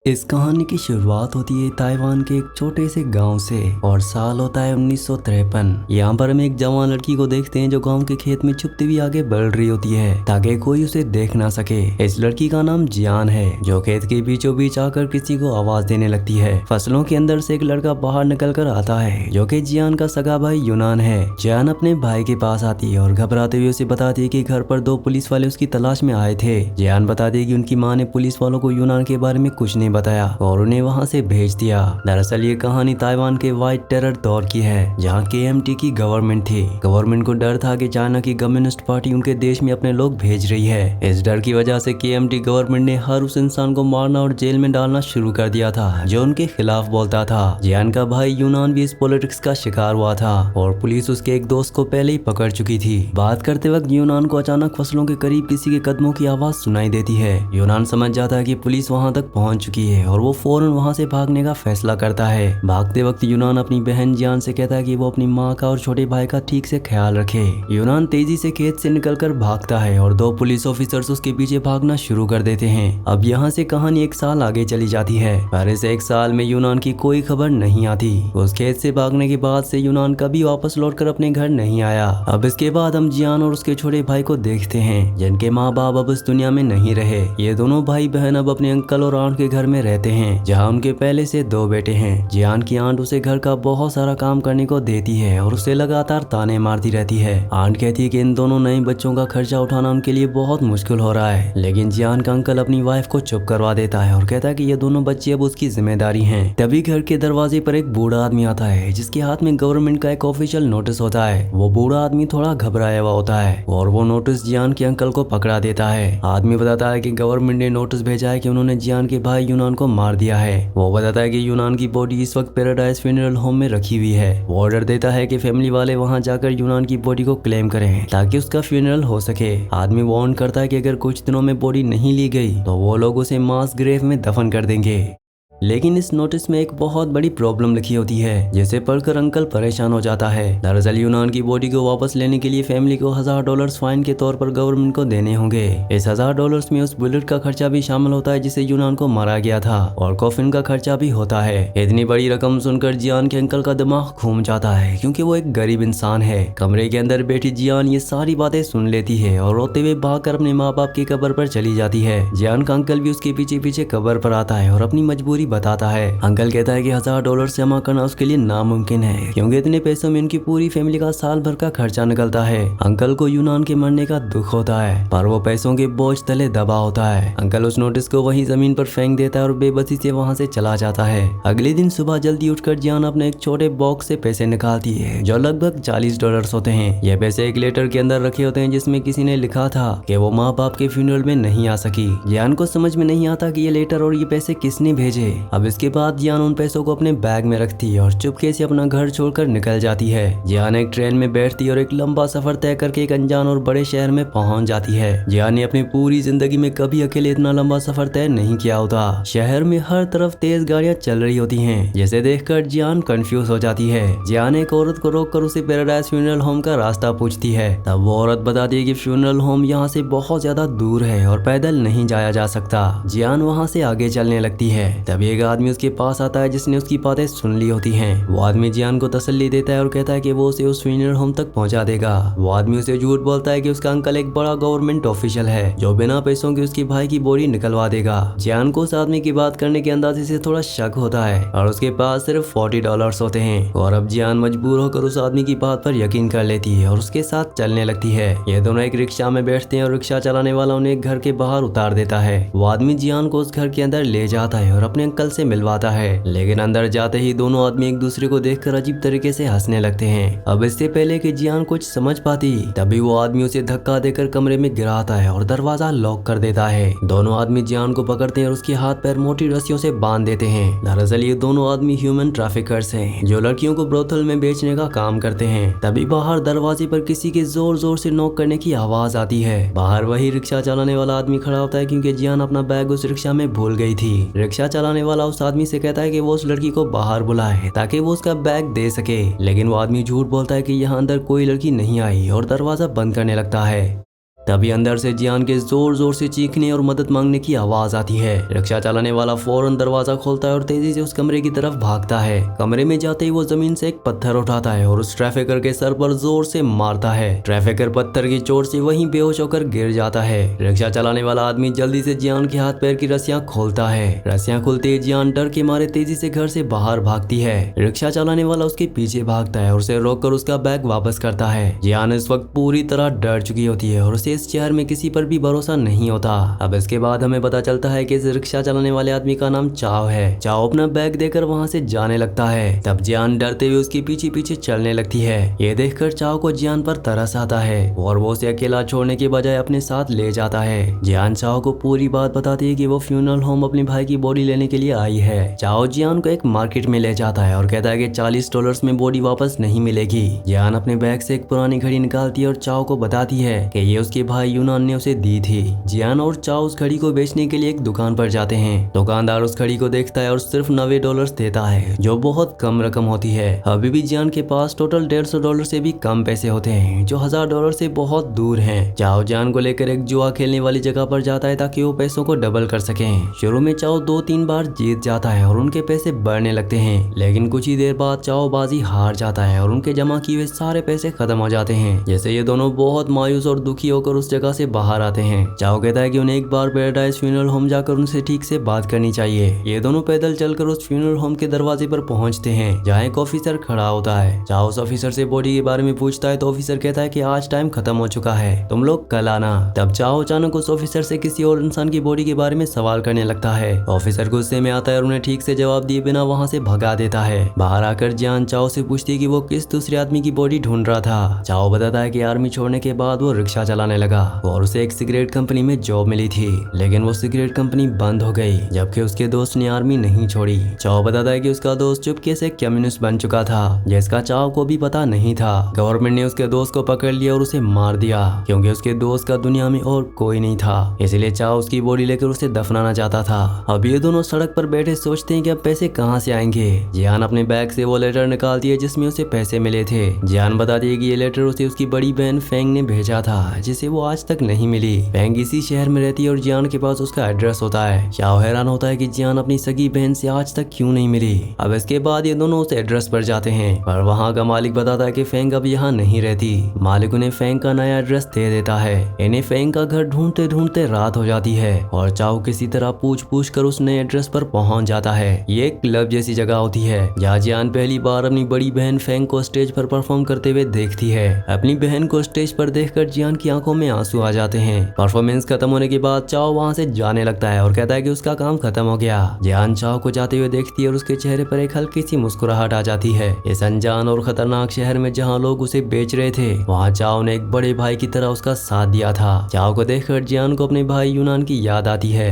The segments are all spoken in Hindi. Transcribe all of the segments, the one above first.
इस कहानी की शुरुआत होती है ताइवान के एक छोटे से गांव से और साल होता है 1953। यहाँ पर हम एक जवान लड़की को देखते हैं जो गांव के खेत में छुपती हुई आगे बढ़ रही होती है ताकि कोई उसे देख ना सके। इस लड़की का नाम जियान है जो खेत के बीचों बीच आकर किसी को आवाज देने लगती है। फसलों के अंदर से एक लड़का बाहर निकल कर आता है जो कि जियान का सगा भाई यूनान है। जियान अपने भाई के पास आती है और घबराते हुए उसे बताती है कि घर पर दो पुलिस वाले उसकी तलाश में आए थे। जियान बताती है कि उनकी माँ ने पुलिस वालों को यूनान के बारे में कुछ नहीं बताया और उन्हें वहां से भेज दिया। दरअसल ये कहानी ताइवान के व्हाइट टेरर दौर की है जहां केएमटी की गवर्नमेंट थी। गवर्नमेंट को डर था कि चाइना की कम्युनिस्ट पार्टी उनके देश में अपने लोग भेज रही है। इस डर की वजह से केएमटी गवर्नमेंट ने हर उस इंसान को मारना और जेल में डालना शुरू कर दिया था जो उनके खिलाफ बोलता था। जियान का भाई यूनान भी इस पॉलिटिक्स का शिकार हुआ था और पुलिस उसके एक दोस्त को पहले ही पकड़ चुकी थी। बात करते वक्त यूनान को अचानक फसलों के करीब किसी के कदमों की आवाज सुनाई देती है। यूनान समझ जाता है कि पुलिस वहां तक पहुंच चुकी है और वो फौरन वहां से भागने का फैसला करता है। भागते वक्त यूनान अपनी बहन जियान से कहता है कि वो अपनी माँ का और छोटे भाई का ठीक से ख्याल रखे। यूनान तेजी से खेत से निकलकर भागता है और दो पुलिस ऑफिसर्स उसके पीछे भागना शुरू कर देते हैं। अब यहाँ से कहानी एक साल आगे चली जाती है पर इस एक साल में यूनान की कोई खबर नहीं आती। उस खेत से भागने के बाद से यूनान कभी वापस लौटकर अपने घर नहीं आया। अब इसके बाद हम जियान और उसके छोटे भाई को देखते हैं जिनके माँ बाप अब इस दुनिया में नहीं रहे। ये दोनों भाई बहन अब अपने अंकल और आंट के घर में रहते हैं जहाँ उनके पहले से दो बेटे हैं। जियान की आंट उसे घर का बहुत सारा काम करने को देती है और उसे लगातार ताने मारती रहती है। आंट कहती है कि इन दोनों नए बच्चों का खर्चा उठाना उनके लिए बहुत मुश्किल हो रहा है, लेकिन जियान का अंकल अपनी वाइफ को चुप करवा देता है और कहता है कि ये दोनों बच्चे अब उसकी जिम्मेदारी हैं। तभी घर के दरवाजे पर एक बूढ़ा आदमी आता है जिसके हाथ में गवर्नमेंट का एक ऑफिशियल नोटिस होता है। वो बूढ़ा आदमी थोड़ा घबराया हुआ होता है और वो नोटिस जियान के अंकल को पकड़ा देता है। आदमी बताता है कि गवर्नमेंट ने नोटिस भेजा है कि उन्होंने जियान के भाई यूनान को मार दिया है। वो बताता है कि यूनान की बॉडी इस वक्त पैराडाइज फ्यूनरल होम में रखी हुई है। वो ऑर्डर देता है कि फैमिली वाले वहां जाकर यूनान की बॉडी को क्लेम करें ताकि उसका फ्यूनरल हो सके। आदमी वार्न करता है कि अगर कुछ दिनों में बॉडी नहीं ली गई तो वो लोग उसे मास ग्रेव में दफन कर देंगे। लेकिन इस नोटिस में एक बहुत बड़ी प्रॉब्लम लिखी होती है जिसे पढ़कर अंकल परेशान हो जाता है। दरअसल यूनान की बॉडी को वापस लेने के लिए फैमिली को $1000 फाइन के तौर पर गवर्नमेंट को देने होंगे। इस $1000 में उस बुलेट का खर्चा भी शामिल होता है जिसे यूनान को मारा गया था और कॉफिन का खर्चा भी होता है। इतनी बड़ी रकम सुनकर जियान के अंकल का दिमाग घूम जाता है क्योंकि वो एक गरीब इंसान है। कमरे के अंदर बैठी जियान ये सारी बातें सुन लेती है और रोते हुए भागकर अपने माँ बाप की कब्र पर चली जाती है। जियान का अंकल भी उसके पीछे पीछे कब्र पर आता है और अपनी मजबूरी बताता है। अंकल कहता है कि $1000 जमा करना उसके लिए नामुमकिन है क्योंकि इतने पैसों में उनकी पूरी फैमिली का साल भर का खर्चा निकलता है। अंकल को यूनान के मरने का दुख होता है पर वो पैसों के बोझ तले दबा होता है। अंकल उस नोटिस को वहीं जमीन पर फेंक देता है और बेबसी से वहां से चला जाता है। अगले दिन सुबह जल्दी उठकर जियान अपने एक छोटे बॉक्स से पैसे निकालती है जो लगभग $40 होते हैं। यह पैसे एक लेटर के अंदर रखे होते हैं जिसमें किसी ने लिखा था कि वो माँ बाप के फ्यूनरल में नहीं आ सकी। जियान को समझ में नहीं आता कि ये लेटर और ये पैसे किसने भेजे। अब इसके बाद जियान उन पैसों को अपने बैग में रखती है और चुपके से अपना घर छोड़कर निकल जाती है। जियान एक ट्रेन में बैठती है और एक लंबा सफर तय करके एक अनजान और बड़े शहर में पहुंच जाती है। जियान ने अपनी पूरी जिंदगी में कभी अकेले इतना लंबा सफर तय नहीं किया होता। शहर में हर तरफ तेज गाड़ियां चल रही होती हैं जिसे देखकर जियान कंफ्यूज हो जाती है। जियान एक औरत को रोककर उसे पैराडाइज फ्यूनरल होम का रास्ता पूछती है। तब वो औरत बताती है कि फ्यूनरल होम यहाँ से बहुत ज्यादा दूर है और पैदल नहीं जाया जा सकता। जियान वहाँ से आगे चलने लगती है। तभी एक आदमी उसके पास आता है जिसने उसकी बातें सुन ली होती हैं। वो आदमी जियान को तसल्ली देता है और कहता है कि वो उसे उस फ्यूनरल होम तक पहुंचा देगा। वो आदमी उसे झूठ बोलता है कि उसका अंकल एक बड़ा गवर्नमेंट ऑफिशियल है जो बिना पैसों के उसके भाई की बॉडी निकलवा देगा। जियान को उस आदमी की बात करने के अंदाजे से थोड़ा शक होता है और उसके पास सिर्फ $40 होते हैं और अब जियान मजबूर होकर उस आदमी की बात पर यकीन कर लेती है और उसके साथ चलने लगती है। ये दोनों एक रिक्शा में बैठते हैं और रिक्शा चलाने वाला उन्हें एक घर के बाहर उतार देता है। वो आदमी जियान को उस घर के अंदर ले जाता है और अपने अंकल से मिलवाता है, लेकिन अंदर जाते ही दोनों आदमी एक दूसरे को देखकर अजीब तरीके से हंसने लगते हैं। अब इससे पहले कि जियान कुछ समझ पाती तभी वो आदमी उसे धक्का देकर कमरे में गिराता है और दरवाजा लॉक कर देता है। दोनों आदमी जियान को पकड़ते हैं और उसके हाथ पैर मोटी रस्सियों से बांध देते हैं। दरअसल ये दोनों आदमी ह्यूमन ट्रैफिकर्स हैं जो लड़कियों को ब्रोथल में बेचने का काम करते हैं। तभी बाहर दरवाजे पर किसी के जोर जोर से नॉक करने की आवाज आती है। बाहर वही रिक्शा चलाने वाला आदमी खड़ा होता है क्योंकि जियान अपना बैग उस रिक्शा में भूल गई थी। रिक्शा चलाने वाला उस आदमी से कहता है कि वो उस लड़की को बाहर बुलाए ताकि वो उसका बैग दे सके, लेकिन वो आदमी झूठ बोलता है कि यहाँ अंदर कोई लड़की नहीं आई और दरवाजा बंद करने लगता है। तभी अंदर से जियान के जोर जोर से चीखने और मदद मांगने की आवाज आती है। रिक्शा चलाने वाला फौरन दरवाजा खोलता है और तेजी से उस कमरे की तरफ भागता है। कमरे में जाते ही वो जमीन से एक पत्थर उठाता है और उस ट्रैफिकर के सर पर जोर से मारता है। ट्रैफिकर पत्थर की चोट से वहीं बेहोश होकर गिर जाता है। रिक्शा चलाने वाला आदमी जल्दी से जियान के हाथ पैर की रस्सियां खोलता है। रस्सियां खुलते ही जियान डर के मारे तेजी से घर से बाहर भागती है। रिक्शा चलाने वाला उसके पीछे भागता है और उसे रोककर उसका बैग वापस करता है। जियान इस वक्त पूरी तरह डर चुकी होती है और उसे इस शहर में किसी पर भी भरोसा नहीं होता। अब इसके बाद हमें पता चलता है कि इस रिक्शा चलाने वाले आदमी का नाम चाव है। चाव अपना बैग देकर वहाँ से जाने लगता है। तब जियान डरते हुए उसके पीछे पीछे चलने लगती है। ये देखकर चाव को जियान पर तरस आता है और वो उसे अकेला छोड़ने के बजाय अपने साथ ले जाता है। जियान चाव को पूरी बात बताती है कि वो फ्यूनरल होम अपने भाई की बॉडी लेने के लिए आई है। चाव जियान को एक मार्केट में ले जाता है और कहता है कि $40 में बॉडी वापस नहीं मिलेगी। जियान अपने बैग से एक पुरानी घड़ी निकालती है और चाव को बताती है कि ये उसके भाई यूनान ने उसे दी थी। जियान और चाव उस घड़ी को बेचने के लिए एक दुकान पर जाते हैं। दुकानदार उस घड़ी को देखता है और सिर्फ $90 देता है, जो बहुत कम रकम होती है। अभी भी जियान के पास टोटल $150 से भी कम पैसे होते हैं, जो $1000 से बहुत दूर हैं। चाव जियान को लेकर एक जुआ खेलने वाली जगह पर जाता है ताकि वो पैसों को डबल कर सकें। शुरू में चाव 2-3 बार जीत जाता है और उनके पैसे बढ़ने लगते हैं, लेकिन कुछ ही देर बाद चाव बाजी हार जाता है और उनके जमा किए हुए सारे पैसे खत्म हो जाते हैं। जैसे ये दोनों बहुत मायूस और दुखी होकर उस जगह से बाहर आते हैं। चाव कहता है कि उन्हें एक बार पैराडाइज फ्यूनरल होम जाकर उनसे ठीक से बात करनी चाहिए। ये दोनों पैदल चलकर उस फ्यूनरल होम के दरवाजे पर पहुंचते हैं, जहाँ एक ऑफिसर खड़ा होता है। चाव उस ऑफिसर से बॉडी के बारे में पूछता है तो ऑफिसर कहता है कि आज टाइम खत्म हो चुका है, तुम लोग कल आना। तब चाव अचानक उस ऑफिसर से किसी और इंसान की बॉडी के बारे में सवाल करने लगता है। ऑफिसर गुस्से में आता है और उन्हें ठीक से जवाब दिए बिना वहाँ से भगा देता है। बाहर आकर जियान चाव से पूछती है कि वो किस दूसरे आदमी की बॉडी ढूंढ रहा था। चाव बताता है कि आर्मी छोड़ने के बाद वो रिक्शा चलाने लगा और उसे एक सिगरेट कंपनी में जॉब मिली थी, लेकिन वो सिगरेट कंपनी बंद हो गई, जबकि उसके दोस्त ने आर्मी नहीं छोड़ी। चाव बताता है कि उसका दोस्त चुपके से कम्युनिस्ट बन चुका था, जिसका चाव को भी पता नहीं था। गवर्नमेंट ने उसके दोस्त को पकड़ लिया और उसे मार दिया, क्योंकि उसके दोस्त का दुनिया में और कोई नहीं था। इसलिए चाव उसकी बॉडी लेकर उसे दफनाना चाहता था। अब ये दोनों सड़क पर बैठे सोचते हैं कि अब पैसे कहाँ से आएंगे। जियान अपने बैग से वो लेटर निकालती है जिसमें उसे पैसे मिले थे। जियान बताती है कि ये लेटर उसे उसकी बड़ी बहन फेंग ने भेजा था, जिसे वो आज तक नहीं मिली। फेंग इसी शहर में रहती है और जियान के पास उसका एड्रेस होता है। चाव हैरान होता है कि जियान अपनी सगी बहन से आज तक क्यों नहीं मिली। अब इसके बाद ये दोनों उस एड्रेस पर जाते हैं, पर वहाँ का मालिक बताता है कि फेंग अब यहाँ नहीं रहती। मालिक उन्हें फेंग का नया एड्रेस दे देता है। इन्हें फेंग का घर ढूंढते ढूंढते रात हो जाती है और चाव किसी तरह पूछ कर उस नए एड्रेस पर पहुंच जाता है। ये एक क्लब जैसी जगह होती है, जहाँ जियान पहली बार अपनी बड़ी बहन फेंग को स्टेज पर परफॉर्म करते हुए देखती है। अपनी बहन को स्टेज पर देखकर जियान की आंखों में आंसू आ जाते हैं। परफॉर्मेंस खत्म होने के बाद चाव वहाँ से जाने लगता है और कहता है कि उसका काम खत्म हो गया। जियान चाव को जाते हुए देखती है और उसके चेहरे पर एक हल्की सी मुस्कुराहट आ जाती है। इस अनजान और खतरनाक शहर में जहाँ लोग उसे बेच रहे थे, वहाँ चाव ने एक बड़े भाई की तरह उसका साथ दिया था। चाव को देखकर जियान को अपने भाई यूनान की याद आती है।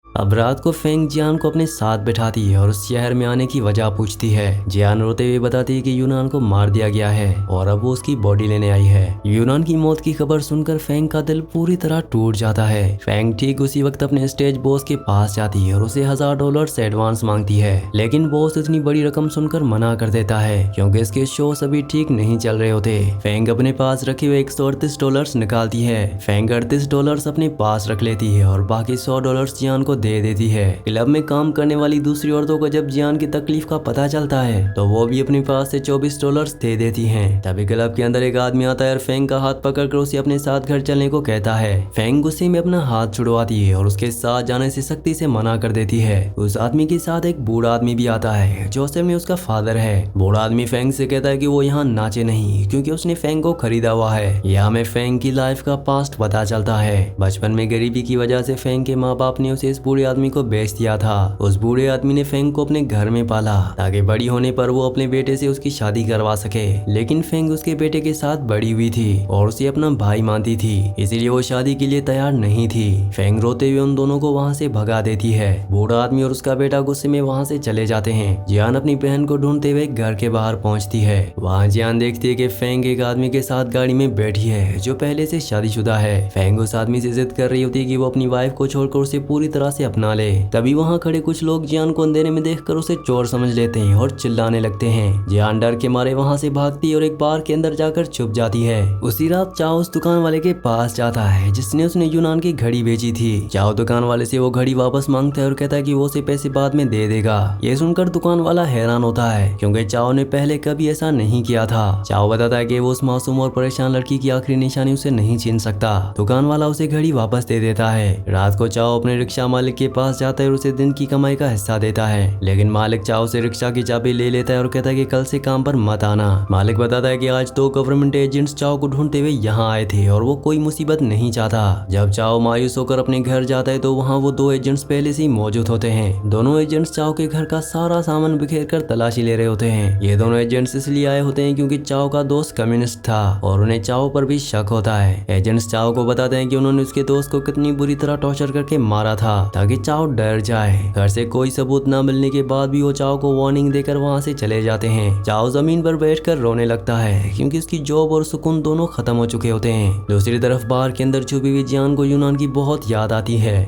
अब रात को फेंग जियान को अपने साथ बैठाती है और उस शहर में आने की वजह पूछती है। जियान रोते हुए बताती है कि यूनान को मार दिया गया है और अब वो उसकी बॉडी लेने आई है। यूनान की मौत की खबर सुनकर फेंग का दिल पूरी तरह टूट जाता है। फेंग ठीक उसी वक्त अपने स्टेज बॉस के पास जाती है और उसे $1000 एडवांस मांगती है, लेकिन बॉस इतनी बड़ी रकम सुनकर मना कर देता है, क्योंकि इसके शो अभी ठीक नहीं चल रहे होते। फेंग अपने पास रखे हुए $138 निकालती है। फेंग $38 अपने पास रख लेती है और बाकी $100 जियान को दे देती है। क्लब में काम करने वाली दूसरी औरतों को जब जियान की तकलीफ का पता चलता है, तो वो भी अपने पास से $24 दे देती हैं। तभी क्लब के अंदर एक आदमी आता है और फेंग का हाथ पकड़कर उसे अपने साथ घर चलने को कहता है। फेंग गुस्से में अपना हाथ छुड़वाती है और उसके साथ जाने से सख्ती से मना कर देती है। उस आदमी के साथ एक बूढ़ा आदमी भी आता है, जो असल में उसका फादर है। बूढ़ा आदमी फेंग से कहता है कि वो यहाँ नाचे नहीं, क्योंकि उसने फेंग को खरीदा हुआ है। यहाँ हमें फेंग की लाइफ का पास्ट पता चलता है। बचपन में गरीबी की वजह से फेंग के माँ बाप ने उसे इस बूढ़े आदमी को बेच दिया था। उस बूढ़े आदमी ने फेंग को अपने घर में पाला, ताकि बड़ी होने पर वो अपने बेटे से उसकी शादी करवा सके। लेकिन फेंग उसके बेटे के साथ बड़ी हुई थी और उसे अपना भाई मानती थी, इसीलिए वो शादी के लिए तैयार नहीं थी। फेंग रोते हुए उन दोनों को वहाँ से भगा देती है। बूढ़ा आदमी और उसका बेटा गुस्से में वहाँ से चले जाते हैं। जियान अपनी बहन को ढूंढते हुए घर के बाहर पहुँचती है। वहाँ जियान देखती है कि फेंग एक आदमी के साथ गाड़ी में बैठी है, जो पहले से शादीशुदा है। फेंग उस आदमी से जिद कर रही होती है कि वो अपनी वाइफ को छोड़कर उसे पूरी तरह से अपना ले। तभी वहाँ खड़े कुछ लोग जियान को अंधेरे में देखकर उसे चोर समझ लेते हैं और चिल्लाने लगते हैं। जियान डर के मारे वहाँ से भागती और एक बार के अंदर जाकर छुप जाती है। उसी रात चाओ उस दुकान वाले के पास जाता है जिसने उसने यूनान की घड़ी बेची थी। चाओ दुकान वाले से वो घड़ी वापस मांगता है और कहता है कि वो उसे पैसे बाद में दे देगा। ये सुनकर दुकान वाला हैरान होता है क्योंकि चाओ ने पहले कभी ऐसा नहीं किया था। चाओ बताता है कि वो उस मासूम और परेशान लड़की की आखिरी निशानी उसे नहीं छीन सकता। दुकान वाला उसे घड़ी वापस दे देता है। रात को चाओ अपने रिक्शा मालिक के पास जाता है और उसे दिन की कमाई का हिस्सा देता है, लेकिन मालिक चाओ से रिक्शा की चाबी ले लेता है और कहता है कि कल से काम पर मत आना। मालिक बताता है कि आज 2 गवर्नमेंट एजेंट्स चाओ को ढूंढते हुए यहाँ आए थे और वो कोई मुसीबत नहीं चाहता। जब चाओ मायूस होकर अपने घर जाता है तो वहाँ वो 2 एजेंट्स पहले से ही मौजूद होते हैं। दोनों एजेंट्स चाओ के घर का सारा सामान बिखेर कर तलाशी ले रहे होते हैं। ये दोनों एजेंट्स इसलिए आए होते हैं क्योंकि चाओ का दोस्त कम्युनिस्ट था और उन्हें चाओ पर भी शक होता है। एजेंट्स चाओ को बताते हैं कि उन्होंने उसके दोस्त को कितनी बुरी तरह टॉर्चर करके मारा था ताकि चाओ डर जाए। घर से कोई सबूत न मिलने के बाद भी वो चाओ को वार्निंग देकर वहाँ से चले जाते हैं। चाओ जमीन पर बैठकर रोने लगता है क्योंकि उसकी जॉब और सुकून दोनों खत्म हो चुके होते हैं। दूसरी तरफ बार के अंदर छुपी हुई जियान को यूनान की बहुत याद आती है।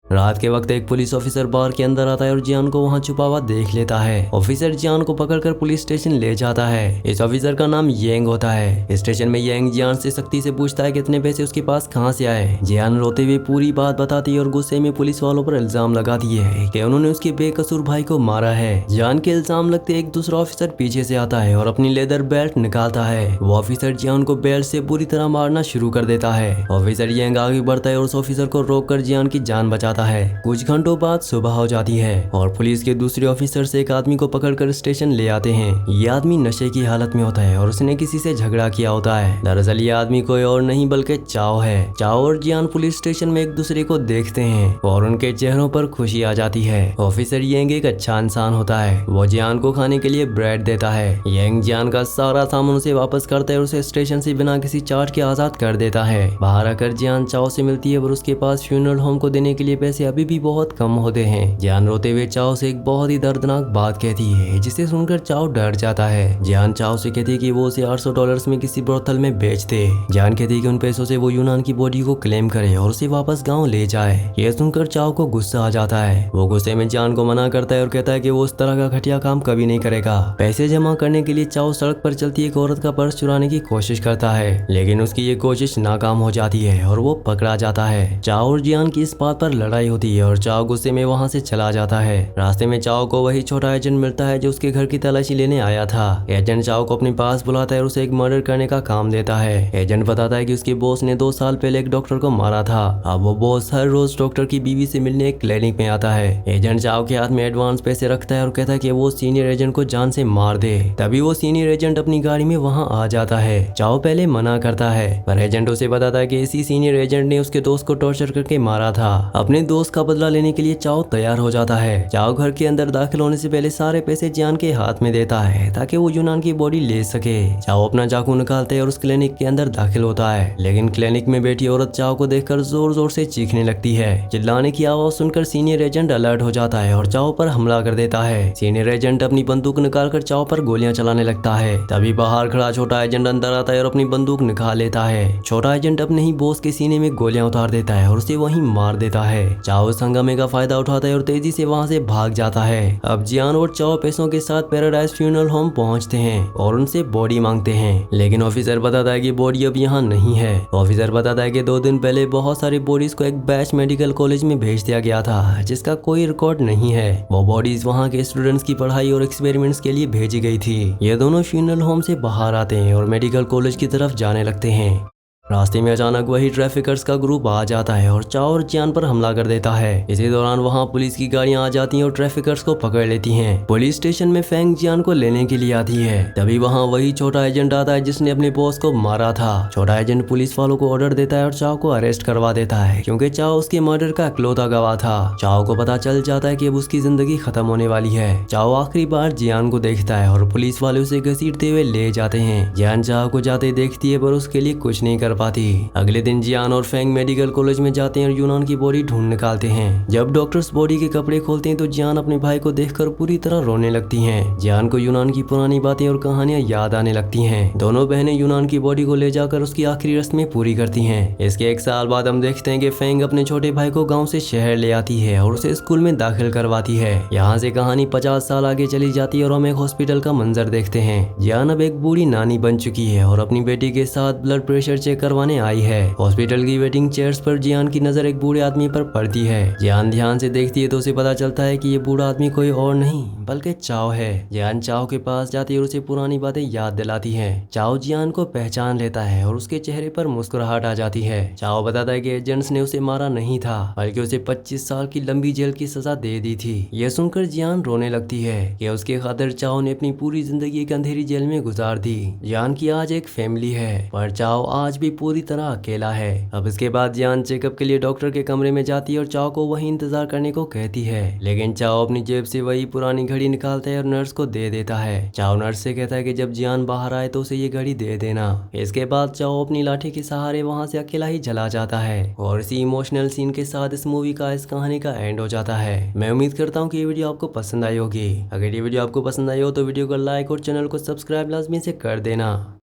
रात के वक्त एक पुलिस ऑफिसर बार के अंदर आता है और जियान को वहां छुपा हुआ देख लेता है। ऑफिसर जियान को पकड़कर पुलिस स्टेशन ले जाता है। इस ऑफिसर का नाम येंग होता है। स्टेशन में येंग जियान से सख्ती से पूछता है कि इतने पैसे उसके पास कहां से आए। जियान रोते हुए पूरी बात बताती है और गुस्से में पुलिस वालों पर इल्जाम लगाती है कि उन्होंने उसके बेकसूर भाई को मारा है। जियान के इल्जाम लगते एक दूसरा ऑफिसर पीछे से आता है और अपनी लेदर बेल्ट निकालता है। वो ऑफिसर जियान को बेल्ट से बुरी तरह मारना शुरू कर देता है। ऑफिसर येंग आगे बढ़ता है और उस ऑफिसर को रोककर जियान की जान बचाता है। कुछ घंटों बाद सुबह हो जाती है और पुलिस के दूसरे ऑफिसर से एक आदमी को पकड़कर स्टेशन ले आते हैं। ये आदमी नशे की हालत में होता है और उसने किसी से झगड़ा किया होता है। दरअसल ये आदमी कोई और नहीं बल्कि चाओ है। चाओ और जियान पुलिस स्टेशन में एक दूसरे को देखते हैं और उनके चेहरों पर खुशी आ जाती है। ऑफिसर येंग एक अच्छा इंसान होता है। वो जियान को खाने के लिए ब्रेड देता है। येंग जियान का सारा सामान उसे वापस करता है और उसे स्टेशन से बिना किसी चार्ज के आजाद कर देता है। बाहर आकर जियान चाओ से मिलती है और उसके पास फ्यूनरल होम को देने के लिए पैसे अभी भी बहुत कम होते हैं। जियान रोते हुए चाओ से एक बहुत ही दर्दनाक बात कहती है जिसे सुनकर चाओ डर जाता है। जियान चाओ से कहती है कि वो उसे $800 में किसी ब्रोथल में बेच दे। जियान कहती है कि उन पैसों से वो यूनान की बॉडी को क्लेम करे और उसे वापस गांव ले जाए। ये सुनकर चाओ को गुस्सा आ जाता है। वो गुस्से में जियान को मना करता है और कहता है कि वो उस तरह का घटिया काम कभी नहीं करेगा। पैसे जमा करने के लिए चाओ सड़क पर चलती एक औरत का पर्स चुराने की कोशिश करता है, लेकिन उसकी ये कोशिश नाकाम हो जाती है और वो पकड़ा जाता है। चाओ और जियान की इस बात पर लड़ाई होती है और चाओ गुस्से में वहां से चला जाता है। रास्ते में चाओ को वही छोटा एजेंट मिलता है जो उसके घर की तलाशी लेने आया था। एजेंट चाओ को अपने पास बुलाता है और उसे एक मर्डर करने का काम देता है। एजेंट बताता है कि उसके बॉस ने 2 साल पहले एक डॉक्टर को मारा था। अब वो बॉस हर रोज डॉक्टर की बीवी से मिलने एक क्लिनिक में आता है। एजेंट चाओ के हाथ में एडवांस पैसे रखता है और कहता है कि वो सीनियर एजेंट को जान से मार दे। तभी वो सीनियर एजेंट अपनी गाड़ी में वहाँ आ जाता है। चाओ पहले मना करता है पर एजेंट उसे बताता है कि इसी सीनियर एजेंट ने उसके दोस्त को टॉर्चर करके मारा था। अपने दोस्त का बदला लेने के लिए चाओ तैयार हो जाता है। चाओ घर के अंदर दाखिल होने से पहले सारे पैसे जियान के हाथ में देता है ताकि वो यूनान की बॉडी ले सके। चाओ अपना चाकू निकालते है और उस क्लिनिक के अंदर दाखिल होता है, लेकिन क्लिनिक में बैठी औरत चाओ को देखकर जोर जोर से चीखने लगती है। चिल्लाने की आवाज सुनकर सीनियर एजेंट अलर्ट हो जाता है और चाओ पर हमला कर देता है। सीनियर एजेंट अपनी बंदूक निकालकर चाओ पर गोलियां चलाने लगता है। तभी बाहर खड़ा छोटा एजेंट अंदर आता है और अपनी बंदूक निकाल लेता है। छोटा एजेंट अपने ही बॉस के सीने में गोलियां उतार देता है और उसे वहीं मार देता है। चाओ इस हंगामे का फायदा उठाता है और तेजी से वहां से भाग जाता है। अब जियान और चाओ पैसों के साथ पैराडाइज फ्यूनरल होम पहुंचते हैं और उनसे बॉडी मांगते हैं, लेकिन ऑफिसर बताता है कि बॉडी अब यहाँ नहीं है। ऑफिसर बताता है कि 2 दिन पहले बहुत सारी बॉडीज को एक बैच मेडिकल कॉलेज में भेज दिया गया था जिसका कोई रिकॉर्ड नहीं है। वो बॉडीज वहाँ के स्टूडेंट्स की पढ़ाई और एक्सपेरिमेंट्स के लिए भेजी गई थी। ये दोनों फ्यूनरल होम से बाहर आते हैं और मेडिकल कॉलेज की तरफ जाने लगते हैं। रास्ते में अचानक वही ट्रैफिकर्स का ग्रुप आ जाता है और चाओ और जियान पर हमला कर देता है। इसी दौरान वहां पुलिस की गाड़ियां आ जाती हैं और ट्रैफिकर्स को पकड़ लेती हैं। पुलिस स्टेशन में फेंग जियान को लेने के लिए आती है। तभी वहां वही छोटा एजेंट आता है जिसने अपने बॉस को मारा था। छोटा एजेंट पुलिस वालों को ऑर्डर देता है और चाओ को अरेस्ट करवा देता है क्योंकि चाओ उसके मर्डर का इकलौता गवाह था। चाओ को पता चल जाता है कि अब उसकी जिंदगी खत्म होने वाली है। चाओ आखिरी बार जियान को देखता है और पुलिस वाले उसे घसीटते हुए ले जाते हैं। जियान चाओ को जाते देखती है पर उसके लिए कुछ नहीं कर कर पाती। अगले दिन जियान और फेंग मेडिकल कॉलेज में जाते हैं और यूनान की बॉडी ढूंढ निकालते हैं। जब डॉक्टर्स बॉडी के कपड़े खोलते हैं तो जियान अपने भाई को देखकर पूरी तरह रोने लगती हैं। जियान को यूनान की पुरानी बातें और कहानियां याद आने लगती हैं। दोनों बहनें यूनान की बॉडी को ले जाकर उसकी आखिरी रस्में पूरी करती हैं। इसके एक साल बाद हम देखते हैं कि फेंग अपने छोटे भाई को गाँव से शहर ले आती है और उसे स्कूल में दाखिल करवाती है। यहाँ से कहानी 50 साल आगे चली जाती है और हम एक हॉस्पिटल का मंजर देखते हैं। जियान अब एक बूढ़ी नानी बन चुकी है और अपनी बेटी के साथ ब्लड प्रेशर चेक करवाने आई है। हॉस्पिटल की वेटिंग चेयर्स पर जियान की नजर एक बूढ़े आदमी पर पड़ती है। जियान ध्यान से देखती है तो उसे पता चलता है कि ये बूढ़ा आदमी कोई और नहीं बल्कि चाओ है। जियान चाओ के पास जाती है और उसे पुरानी बातें याद दिलाती है। चाओ जियान को पहचान लेता है और उसके चेहरे पर मुस्कुराहट आ जाती है। चाओ बताता है कि एजेंट्स ने उसे मारा नहीं था बल्कि उसे 25 साल की लंबी जेल की सजा दे दी थी। यह सुनकर जियान रोने लगती है कि उसके खातिर चाओ ने अपनी पूरी जिंदगी एक अंधेरी जेल में गुजार दी। जियान की आज एक फैमिली है पर चाओ आज भी पूरी तरह अकेला है। अब इसके बाद जियान चेकअप के लिए डॉक्टर के कमरे में जाती है और चाओ को वहीं इंतजार करने को कहती है, लेकिन चाओ अपनी जेब से वही पुरानी घड़ी निकालता है और नर्स को दे देता है। चाओ नर्स से कहता है कि जब जियान बाहर आए तो उसे ये घड़ी दे देना। इसके बाद चाओ अपनी लाठी के सहारे वहां से अकेला ही चला जाता है और इसी इमोशनल सीन के साथ इस मूवी का इस कहानी का एंड हो जाता है। मैं उम्मीद करता हूँ कि ये वीडियो आपको पसंद आई होगी। अगर ये वीडियो आपको पसंद आई हो तो वीडियो को लाइक और चैनल को सब्सक्राइब लाजमी से कर देना।